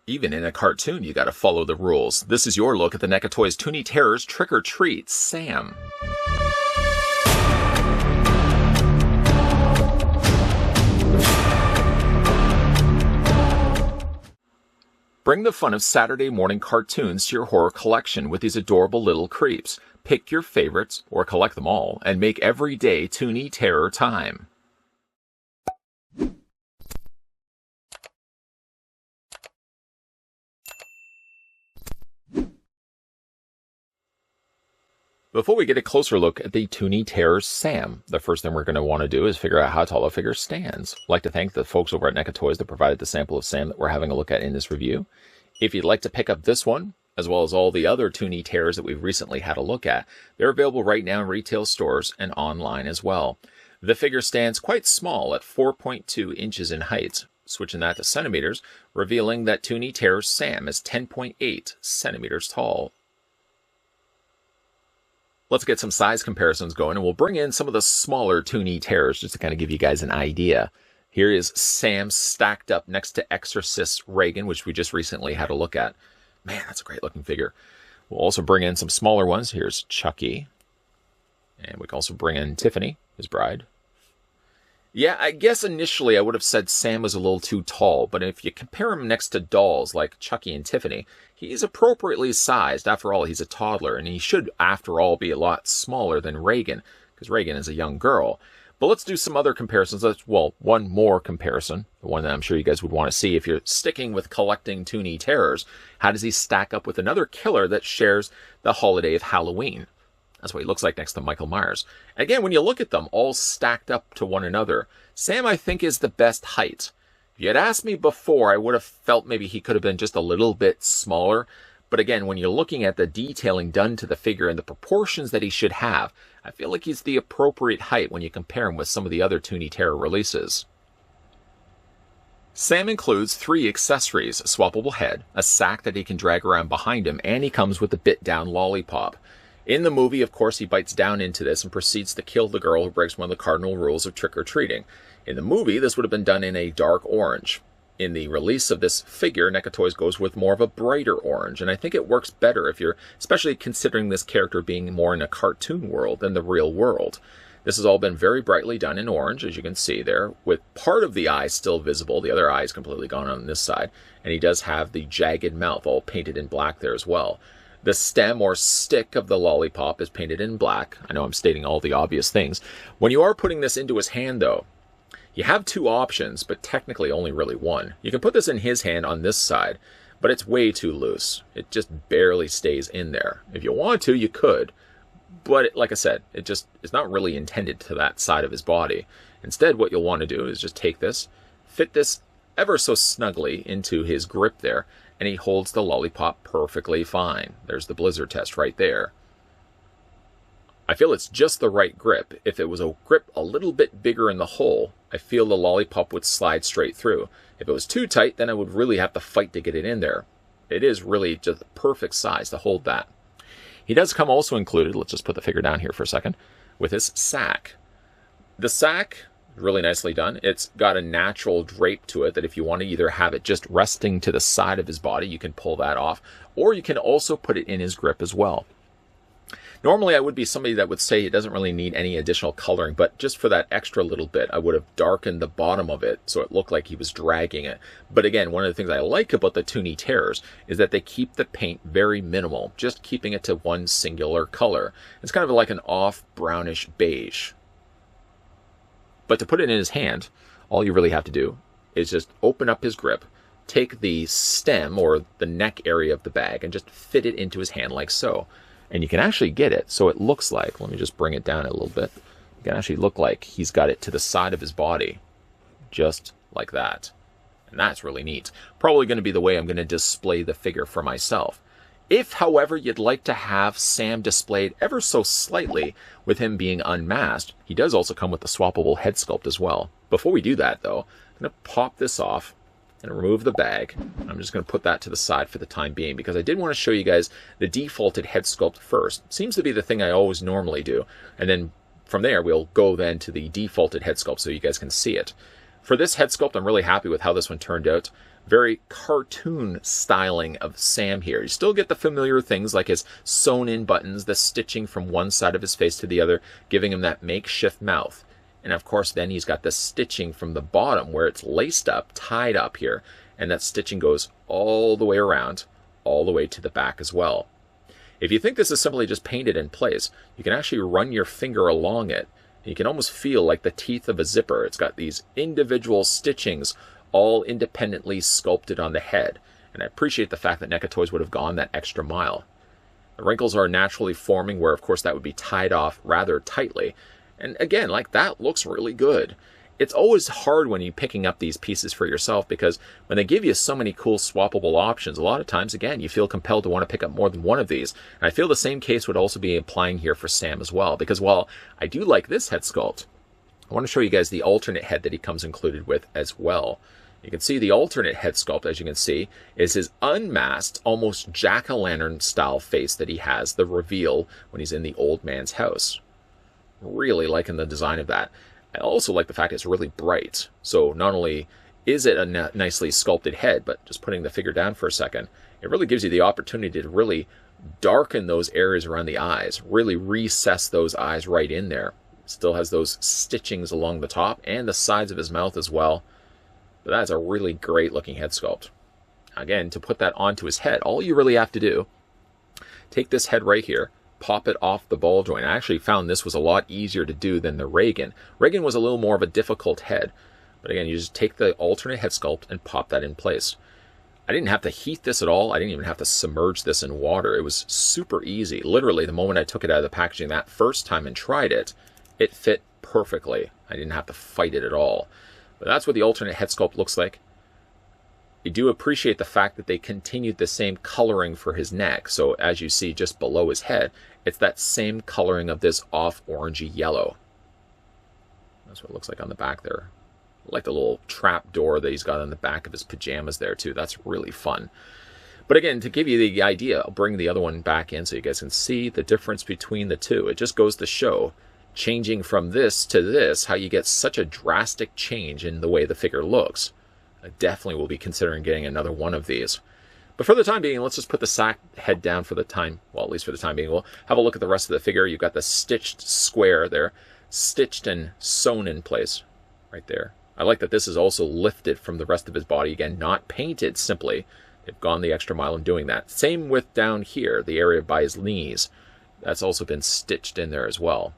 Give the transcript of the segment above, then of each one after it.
Even in a cartoon, you gotta follow the rules. This is your look at the NECA Toys Toony Terrors Trick or Treat Sam. Bring the fun of Saturday morning cartoons to your horror collection with these adorable little creeps. Pick your favorites, or collect them all, and make every day Toony Terror time. Before we get a closer look at the Toony Terrors Sam, the first thing we're going to want to do is figure out how tall a figure stands. I'd like to thank the folks over at NECA Toys that provided the sample of Sam that we're having a look at in this review. If you'd like to pick up this one, as well as all the other Toony Terrors that we've recently had a look at, they're available right now in retail stores and online as well. The figure stands quite small at 4.2 inches in height. Switching that to centimeters, revealing that Toony Terrors Sam is 10.8 centimeters tall. Let's get some size comparisons going, and we'll bring in some of the smaller Toony Terrors just to kind of give you guys an idea. Here is Sam stacked up next to Exorcist Reagan, which we just recently had a look at. Man, that's a great looking figure. We'll also bring in some smaller ones. Here's Chucky. And we can also bring in Tiffany, his bride. Yeah, I guess initially I would have said Sam was a little too tall, but if you compare him next to dolls like Chucky and Tiffany, he's appropriately sized. After all, he's a toddler, and he should, after all, be a lot smaller than Reagan, because Reagan is a young girl. But let's do some other comparisons. Well, one more comparison, the one that I'm sure you guys would want to see if you're sticking with collecting Toony Terrors. How does he stack up with another killer that shares the holiday of Halloween? That's what he looks like next to Michael Myers. And again, when you look at them all stacked up to one another, Sam, I think, is the best height. If you had asked me before, I would have felt maybe he could have been just a little bit smaller. But again, when you're looking at the detailing done to the figure and the proportions that he should have, I feel like he's the appropriate height when you compare him with some of the other Toony Terror releases. Sam includes 3 accessories: a swappable head, a sack that he can drag around behind him, and he comes with a bit-down lollipop. In the movie, of course, he bites down into this and proceeds to kill the girl who breaks one of the cardinal rules of trick-or-treating. In the movie, this would have been done in a dark orange. In the release of this figure, NECA Toys goes with more of a brighter orange, and I think it works better if you're especially considering this character being more in a cartoon world than the real world. This has all been very brightly done in orange, as you can see there, with part of the eye still visible. The other eye is completely gone on this side, and he does have the jagged mouth all painted in black there as well. The stem or stick of the lollipop is painted in black. I know I'm stating all the obvious things. When you are putting this into his hand, though, you have 2 options, but technically only really one. You can put this in his hand on this side, but it's way too loose. It just barely stays in there. If you want to, you could, but like I said, it's not really intended to that side of his body. Instead, what you'll want to do is just take this, fit this ever so snugly into his grip there, and he holds the lollipop perfectly fine. There's the blizzard test right there. I feel it's just the right grip. If it was a grip a little bit bigger in the hole, I feel the lollipop would slide straight through. If it was too tight, then I would really have to fight to get it in there. It is really just the perfect size to hold that. He does come also included, let's just put the figure down here for a second, with his sack. The sack, really nicely done. It's got a natural drape to it that if you want to either have it just resting to the side of his body, you can pull that off, or you can also put it in his grip as well. Normally, I would be somebody that would say it doesn't really need any additional coloring, but just for that extra little bit, I would have darkened the bottom of it so it looked like he was dragging it. But again, one of the things I like about the Toony Terrors is that they keep the paint very minimal, just keeping it to one singular color. It's kind of like an off brownish beige. But to put it in his hand, all you really have to do is just open up his grip, take the stem or the neck area of the bag, and just fit it into his hand like so. And you can actually get it so it looks like, let me just bring it down a little bit, it can actually look like he's got it to the side of his body, just like that. And that's really neat. Probably going to be the way I'm going to display the figure for myself. If, however, you'd like to have Sam displayed ever so slightly with him being unmasked, he does also come with the swappable head sculpt as well. Before we do that, though, I'm going to pop this off and remove the bag. I'm just going to put that to the side for the time being because I did want to show you guys the defaulted head sculpt first. Seems to be the thing I always normally do. And then from there, we'll go then to the defaulted head sculpt so you guys can see it. For this head sculpt, I'm really happy with how this one turned out. very cartoon styling of Sam here. You still get the familiar things like his sewn-in buttons, the stitching from one side of his face to the other, giving him that makeshift mouth. And of course, then he's got the stitching from the bottom where it's laced up, tied up here, and that stitching goes all the way around, all the way to the back as well. If you think this is simply just painted in place, you can actually run your finger along it. You can almost feel like the teeth of a zipper. It's got these individual stitchings all independently sculpted on the head. And I appreciate the fact that NECA Toys would have gone that extra mile. The wrinkles are naturally forming where, of course, that would be tied off rather tightly. And again, like, that looks really good. It's always hard when you're picking up these pieces for yourself because when they give you so many cool swappable options, a lot of times, again, you feel compelled to want to pick up more than one of these. And I feel the same case would also be applying here for Sam as well, because while I do like this head sculpt, I want to show you guys the alternate head that he comes included with as well. You can see the alternate head sculpt, as you can see, is his unmasked, almost jack-o'-lantern style face that he has, the reveal when he's in the old man's house. Really liking the design of that. I also like the fact it's really bright. So not only is it a nicely sculpted head, but just putting the figure down for a second, it really gives you the opportunity to really darken those areas around the eyes, really recess those eyes right in there. Still has those stitchings along the top and the sides of his mouth as well. But that's a really great looking head sculpt. Again, to put that onto his head, all you really have to do, take this head right here, pop it off the ball joint. I actually found this was a lot easier to do than the Reagan. Reagan was a little more of a difficult head. But again, you just take the alternate head sculpt and pop that in place. I didn't have to heat this at all. I didn't even have to submerge this in water. It was super easy. Literally, the moment I took it out of the packaging that first time and tried it, it fit perfectly. I didn't have to fight it at all. But that's what the alternate head sculpt looks like. I do appreciate the fact that they continued the same coloring for his neck. So as you see just below his head, it's that same coloring of this off orangey yellow. That's what it looks like on the back there. I like the little trap door that he's got on the back of his pajamas there too. That's really fun. But again, to give you the idea, I'll bring the other one back in so you guys can see the difference between the two. It just goes to show, changing from this to this, how you get such a drastic change in the way the figure looks. I definitely will be considering getting another one of these. But for the time being, let's just put the sack head down for the time, well, at least for the time being. We'll have a look at the rest of the figure. You've got the stitched square there, stitched and sewn in place right there. I like that this is also lifted from the rest of his body. Again, not painted simply. They've gone the extra mile in doing that. Same with down here, the area by his knees. That's also been stitched in there as well.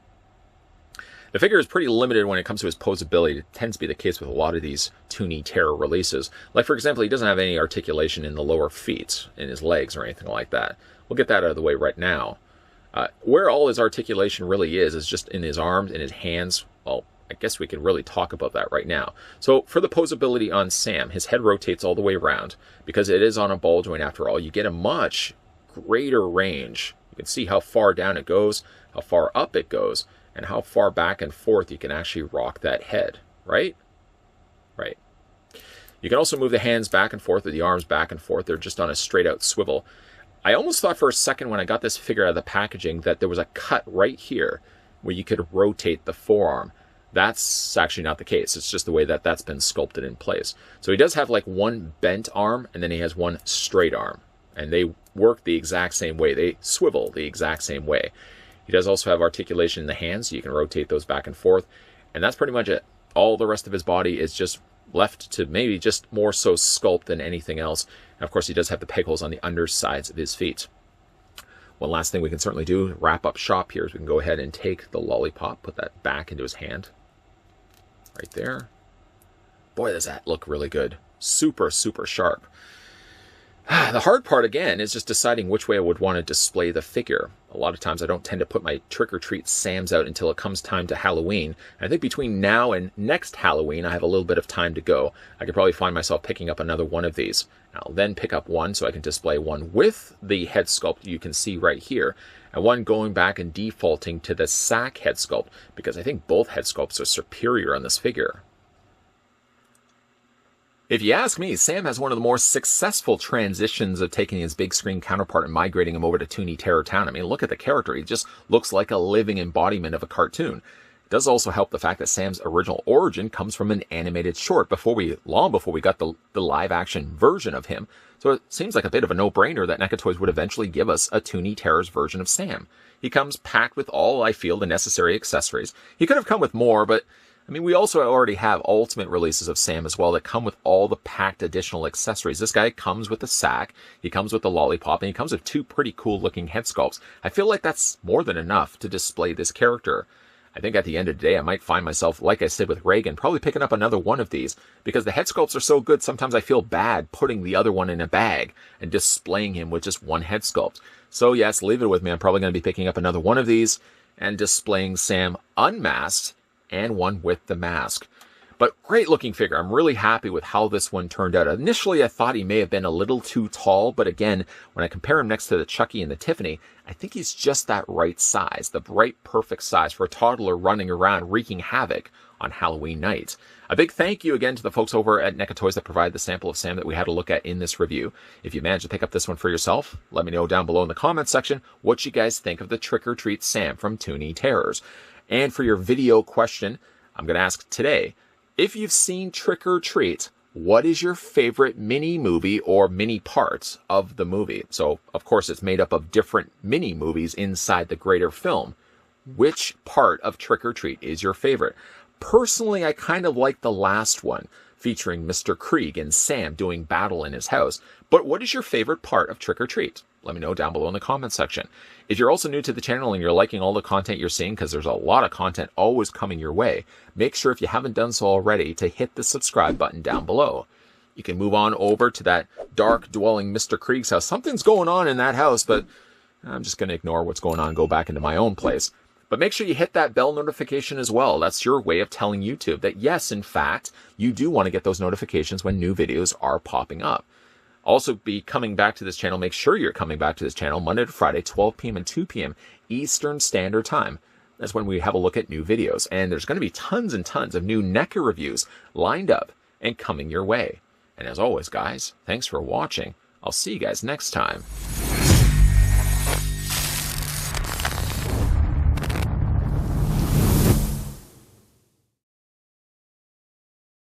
The figure is pretty limited when it comes to his posability. It tends to be the case with a lot of these Toony Terror releases. Like, for example, he doesn't have any articulation in the lower feet, in his legs or anything like that. We'll get that out of the way right now. Where all his articulation really is just in his arms, in his hands. Well, I guess we can really talk about that right now. So for the posability on Sam, his head rotates all the way around. Because it is on a ball joint after all, you get a much greater range. You can see how far down it goes, how far up it goes, and how far back and forth you can actually rock that head, right? Right. You can also move the hands back and forth or the arms back and forth. They're just on a straight out swivel. I almost thought for a second when I got this figure out of the packaging that there was a cut right here where you could rotate the forearm. That's actually not the case. It's just the way that that's been sculpted in place. So he does have like one bent arm and then he has one straight arm. And they work the exact same way. They swivel the exact same way. He does also have articulation in the hands, so you can rotate those back and forth. And that's pretty much it. All the rest of his body is just left to maybe just more so sculpt than anything else. And of course, he does have the peg holes on the undersides of his feet. One last thing we can certainly do, wrap up shop here, is we can go ahead and take the lollipop, put that back into his hand. Right there. Boy, does that look really good. Super, super sharp. The hard part, again, is just deciding which way I would want to display the figure. A lot of times I don't tend to put my trick-or-treat Sams out until it comes time to Halloween. I think between now and next Halloween, I have a little bit of time to go. I could probably find myself picking up another one of these. I'll then pick up one so I can display one with the head sculpt you can see right here, and one going back and defaulting to the sack head sculpt, because I think both head sculpts are superior on this figure. If you ask me, Sam has one of the more successful transitions of taking his big screen counterpart and migrating him over to Toony Terror Town. I mean, look at the character. He just looks like a living embodiment of a cartoon. It does also help the fact that Sam's original origin comes from an animated short long before we got the live action version of him. So it seems like a bit of a no-brainer that NECA Toys would eventually give us a Toony Terrors version of Sam. He comes packed with all, I feel, the necessary accessories. He could have come with more, but I mean, we also already have Ultimate releases of Sam as well that come with all the packed additional accessories. This guy comes with the sack, he comes with the lollipop, and he comes with 2 pretty cool looking head sculpts. I feel like that's more than enough to display this character. I think at the end of the day, I might find myself, like I said with Reagan, probably picking up another one of these, because the head sculpts are so good, sometimes I feel bad putting the other one in a bag and displaying him with just one head sculpt. So yes, leave it with me. I'm probably going to be picking up another one of these and displaying Sam unmasked and one with the mask. But great looking figure. I'm really happy with how this one turned out. Initially, I thought he may have been a little too tall, but again, when I compare him next to the Chucky and the Tiffany, I think he's just that right size, the right perfect size for a toddler running around wreaking havoc on Halloween night. A big thank you again to the folks over at NECA Toys that provided the sample of Sam that we had a look at in this review. If you managed to pick up this one for yourself, let me know down below in the comments section what you guys think of the Trick or Treat Sam from Toony Terrors. And for your video question, I'm going to ask today, if you've seen Trick or Treat, what is your favorite mini movie or mini parts of the movie? So, of course, it's made up of different mini movies inside the greater film. Which part of Trick or Treat is your favorite? Personally, I kind of like the last one, featuring Mr. Krieg and Sam doing battle in his house. But what is your favorite part of Trick or Treat? Let me know down below in the comments section. If you're also new to the channel and you're liking all the content you're seeing, because there's a lot of content always coming your way, make sure if you haven't done so already to hit the subscribe button down below. You can move on over to that dark dwelling Mr. Krieg's house. Something's going on in that house, but I'm just going to ignore what's going on and go back into my own place. But make sure you hit that bell notification as well. That's your way of telling YouTube that yes, in fact, you do want to get those notifications when new videos are popping up. Also be coming back to this channel. Make sure you're coming back to this channel Monday to Friday, 12 p.m. and 2 p.m. Eastern Standard Time. That's when we have a look at new videos. And there's going to be tons and tons of new NECA reviews lined up and coming your way. And as always, guys, thanks for watching. I'll see you guys next time.